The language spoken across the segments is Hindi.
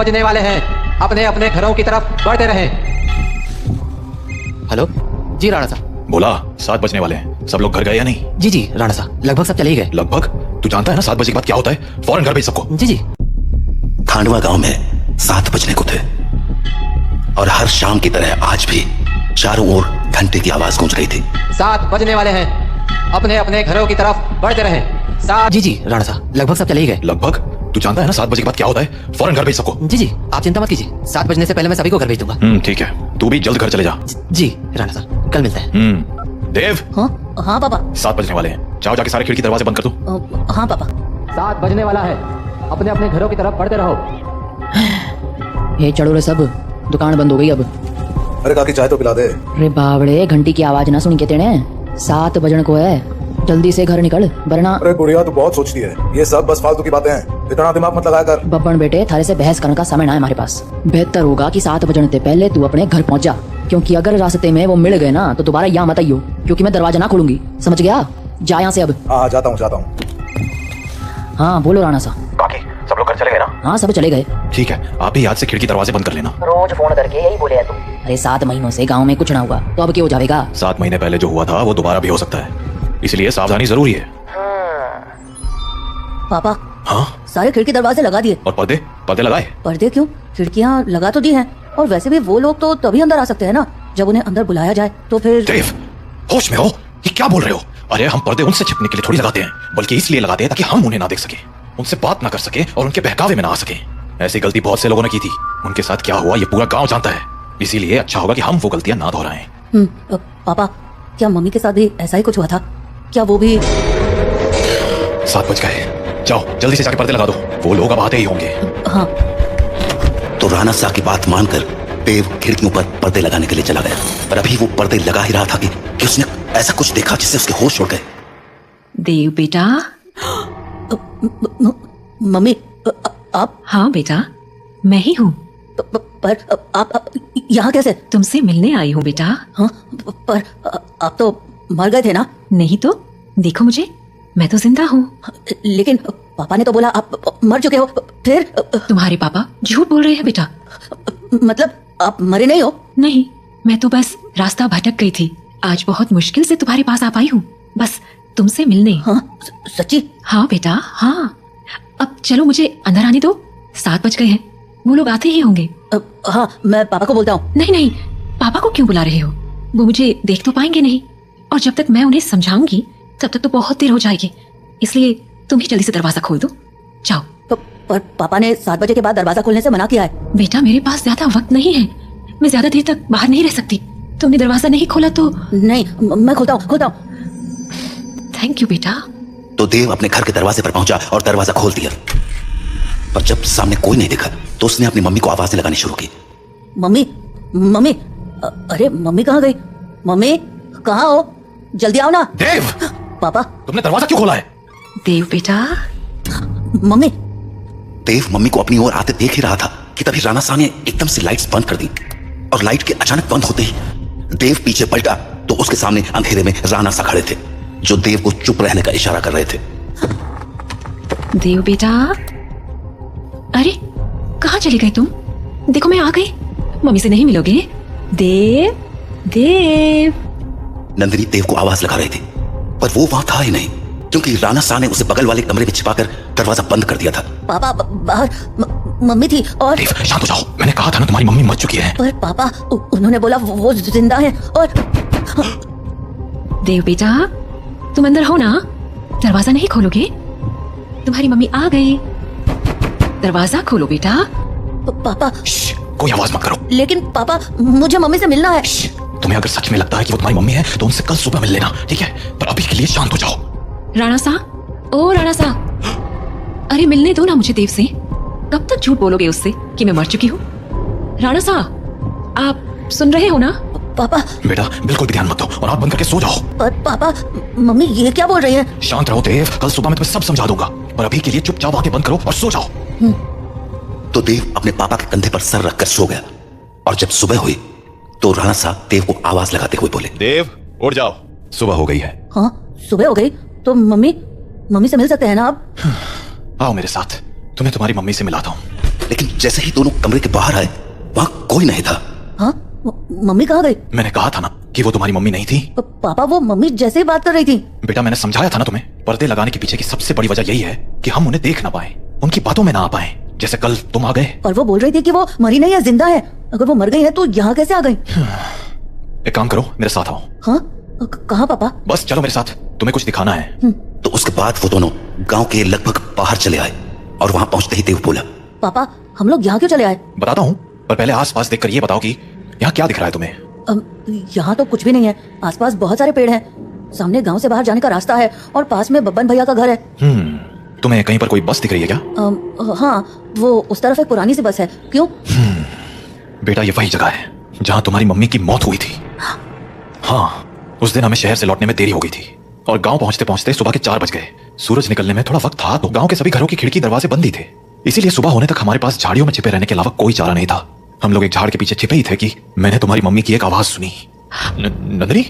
बजने वाले हैं, अपने अपने घरों की तरफ बढ़ते रहें। हेलो जी राणा साहब। बोला 7 बजने वाले हैं, सब लोग घर गए या नहीं? जी जी राणा साहब, लगभग सब चले ही गए। लगभग? तू जानता है ना 7 बजे के बाद क्या होता है? फौरन घर भेज सबको। जी जी। खांडवा गांव में 7 बजने को थे और हर शाम की तरह आज भी चारों ओर घंटे की आवाज गूंज रही थी। 7 बजने वाले हैं, अपने अपने घरों की तरफ बढ़ते रहें। 7। जी जी राणा साहब, लगभग सब चले ही गए। लगभग? तू जानता है ना 7 बजे के बाद क्या होता है? फौरन घर भेज सबको। जी जी, आप चिंता मत कीजिए, 7 बजने से पहले मैं सभी को घर भेज दूंगा। ठीक है, तू भी जल्द घर चले जा। जी राणा साहब, कल मिलते हैं। देव। हाँ पापा। 7 बजने वाले हैं, जाओ जाके सारे खिड़की दरवाजे बंद कर दो। हाँ पापा। 7 बजने वाला है, अपने अपने घरों की तरफ बढ़ते रहो। ये चढ़ो रे सब, दुकान बंद हो गई अब। अरे काकी चाय तो पिला दे। अरे बावड़े, घंटी की आवाज ना सुन के तेने, 7 बजने को है, जल्दी से घर निकल वरना। अरे गुड़िया तू बहुत सोचती है, ये सब बस फालतू की बातें हैं, इतना दिमाग मत लगाया कर। बब्बन बेटे, थारे से बहस करने का समय ना है हमारे पास। बेहतर होगा कि 7 बजने से पहले तू अपने घर पहुंच जा, क्योंकि अगर रास्ते में वो मिल गए ना तो दोबारा यहाँ मत आइयो, क्योंकि मैं दरवाजा ना खोलूंगी, समझ गया? जा यहाँ से अब। हाँ जाता हूँ। हाँ बोलो राणा साहब। बाकी सब लोग घर चले गए ना? हाँ सब चले गए। ठीक है, आप भी आज से खिड़की दरवाजे बंद कर लेना। रोज फोन करके यही बोले है तुम। अरे 7 महीनों से गाँव में कुछ ना हुआ तो अब क्या हो जाएगा? 7 महीने पहले जो हुआ था वो दोबारा भी हो सकता है, इसलिए सावधानी जरूरी है। पापा। हाँ? सारे खिड़की दरवाजे लगा दिए। और पर्दे लगाए? पर्दे क्यों? खिड़कियाँ लगा तो दी हैं, और वैसे भी वो लोग तो तभी अंदर आ सकते हैं ना जब उन्हें अंदर बुलाया जाए, तो फिर। देव, होश में हो? ये क्या बोल रहे हो? अरे हम पर्दे उनसे छिपने के लिए थोड़ी लगाते हैं, बल्कि इसलिए लगाते हैं ताकि हम उन्हें ना देख सके, उनसे बात ना कर सके और उनके बहकावे में ना आ सके। ऐसी गलती बहुत से लोगों ने की थी, उनके साथ क्या हुआ ये पूरा गांव जानता है, इसीलिए अच्छा होगा कि हम वो गलतियां ना दोहराएं। पापा, क्या मम्मी के साथ भी ऐसा ही कुछ हुआ था? क्या वो भी? 7 बज गए, जाओ जल्दी से जाके पर्दे लगा दो, वो लोग अब आते ही होंगे। हाँ। तो राणा साहब की बात मानकर देव खिड़कियों पर पर्दे लगाने के लिए चला गया, पर अभी वो पर्दे लगा ही रहा था कि उसने ऐसा कुछ देखा जिससे उसके होश उड़ गए। देव बेटा। मम्मी, आप? हाँ बेटा, मैं ही हूँ। पर आप यहाँ कैसे? तुमसे मिलने आई हूँ बेटा। हाँ, पर आप तो मर गए थे ना? नहीं तो देखो मुझे, मैं तो जिंदा हूँ। लेकिन पापा ने तो बोला आप मर चुके हो। फिर? तुम्हारे पापा झूठ बोल रहे हैं बेटा। मतलब आप मरे नहीं हो? नहीं, मैं तो बस रास्ता भटक गई थी, आज बहुत मुश्किल से तुम्हारे पास आ पाई हूँ, बस तुमसे मिलने। हाँ सच्ची? हाँ बेटा हाँ। अब चलो मुझे अंदर आने दो, 7 बज गए हैं, वो लोग आते ही होंगे। हाँ मैं पापा को बोलता हूँ। नहीं नहीं, पापा को क्यों बुला रहे हो? वो मुझे देख तो पाएंगे नहीं, और जब तक मैं उन्हें समझाऊंगी तब तक तो बहुत देर हो जाएगी, इसलिए तुम ही जल्दी से दरवाजा खोल दो, जाओ। पर पापा ने 7 बजे के बाद दरवाजा खोलने से मना किया है। बेटा मेरे पास ज्यादा वक्त नहीं है, मैं ज्यादा देर तक बाहर नहीं रह सकती, तुमने दरवाजा नहीं खोला तो। नहीं मैं खोलता हूँ। थैंक यू बेटा। तो देव अपने घर के दरवाजे पर पहुंचा और दरवाजा खोल दिया, पर जब सामने कोई नहीं दिखा तो उसने अपनी मम्मी को आवाजें लगानी शुरू की। मम्मी, अरे मम्मी कहाँ गई? मम्मी कहाँ हो? जल्दी आओ ना। देव! पापा, तुमने दरवाजा क्यों खोला है? देव बेटा। मम्मी। देव मम्मी को अपनी ओर आते देख ही रहा था कि तभी राणा साहब ने एकदम से लाइट्स बंद कर दी, और लाइट के अचानक बंद होते ही देव पीछे पलटा तो उसके सामने अंधेरे में राणा साहब खड़े थे, जो देव को चुप रहने का इशारा कर रहे थे। देव बेटा, अरे कहाँ चले गए तुम? देखो मैं आ गई, मम्मी से नहीं मिलोगे? देव। नंदिनी देव को आवाज लगा रही थी, पर वो वहां था ही नहीं, क्योंकि राणा साहब ने उसे बगल वाले कमरे में छिपाकर दरवाजा बंद कर दिया था। पापा बाहर मम्मी थी और। देव शांत हो जाओ, मैंने कहा था ना तुम्हारी मम्मी मर चुकी है। पर पापा उन्होंने बोला वो जिंदा है। और देव बेटा तुम अंदर हो ना, दरवाजा नहीं खोलोगे? तुम्हारी मम्मी आ गई, दरवाजा खोलो बेटा। पापा कोई आवाज मत करो। लेकिन पापा मुझे मम्मी से मिलना है। तुम्हें अगर सच में लगता है कि वो तुम्हारी मम्मी है तो उनसे कल सुबह मिल लेना, ठीक है? पर अभी के लिए शांत हो जाओ। राणा साहब, ओ राणा साहब, अरे मिलने दो ना मुझे देव से, कब तक झूठ बोलोगे उससे कि मैं मर चुकी हूँ? राणा साहब आप सुन रहे हो ना? पापा। बेटा बिल्कुल भी ध्यान मत दो और आंख बंद करके सो जाओ। पर पापा मम्मी ये क्या बोल रही है? शांत रहो देव, कल सुबह मैं तुम्हें सब समझा दूंगा, पर अभी के लिए चुपचाप आंखें बंद करो और सो जाओ। तो देव अपने पापा के कंधे पर सर रखकर सो गया, और जब सुबह हुई तो राणा साहब देव को आवाज लगाते हुए बोले, देव उठ जाओ, सुबह हो गई है। हाँ सुबह हो गई तो मम्मी से मिल सकते हैं ना आप? आओ मेरे साथ, तुम्हें तुम्हारी मम्मी से मिलाता हूँ। लेकिन जैसे ही दोनों कमरे के बाहर आए वहां कोई नहीं था। हाँ, मम्मी कहाँ गई? मैंने कहा था ना कि वो तुम्हारी मम्मी नहीं थी। पापा, वो मम्मी जैसे ही बात कर रही थी। बेटा मैंने समझाया था ना तुम्हें, पर्दे लगाने के पीछे की सबसे बड़ी वजह यही है कि हम उन्हें देख ना पाए, उनकी बातों में ना आ पाए। जैसे कल तुम आ गए। पर वो बोल रही थी कि वो मरी नहीं है, जिंदा है। अगर वो मर गई है तो यहाँ कैसे आ गई? एक काम करो, मेरे साथ आओ। हाँ, कहाँ पापा? बस चलो मेरे साथ, तुम्हें कुछ दिखाना है। तो उसके बाद वो दोनों गांव के लगभग बाहर चले आए और वहां पहुंचते ही देव बोला, पापा, हम लोग यहाँ क्यों चले आए? बताता हूँ, पर पहले आसपास देखकर ये बताओ कि यहाँ क्या दिख रहा है तुम्हें। यहाँ तो कुछ भी नहीं है। आसपास बहुत सारे पेड़ हैं। सामने गांव से बाहर जाने का रास्ता है और पास में बब्बन भैया का घर है। तुम्हें कहीं पर कोई बस दिख रही है क्या? हाँ, वो उस तरफ एक पुरानी सी बस है। क्यों? बेटा ये वही जगह है जहाँ तुम्हारी मम्मी की मौत हुई थी। हाँ, उस दिन हमें शहर से लौटने में देरी हो गई थी और गांव पहुंचते पहुंचते सुबह के 4 बज गए। सूरज निकलने में थोड़ा वक्त था तो गांव के सभी घरों की खिड़की दरवाजे बंद ही थे, इसीलिए सुबह होने तक हमारे पास झाड़ियों में छिपे रहने के अलावा कोई चारा नहीं था। हम लोग एक झाड़ के पीछे छिपे ही थे कि मैंने तुम्हारी मम्मी की एक आवाज सुनी। नंदिनी,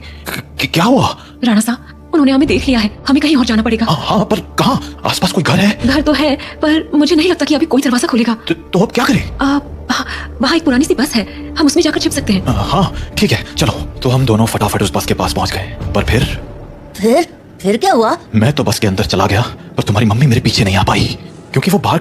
क्या हुआ? राणा साहब, उन्होंने हमें देख लिया है, हमें कहीं और जाना पड़ेगा। हाँ, पर कहाँ? आसपास कोई घर है? घर तो है, पर मुझे नहीं लगता कि अभी कोई दरवाजा खुलेगा। तो अब क्या करें? वहाँ एक पुरानी सी बस है, हम उसमें जाकर छिप सकते हैं। हाँ ठीक है, चलो। तो हम दोनों फटाफट उस बस के पास पहुंच गए। पर फिर क्या हुआ? मैं तो बस के अंदर चला गया, पर तुम्हारी मम्मी मेरे पीछे नहीं आ पाई क्योंकि वो बाहर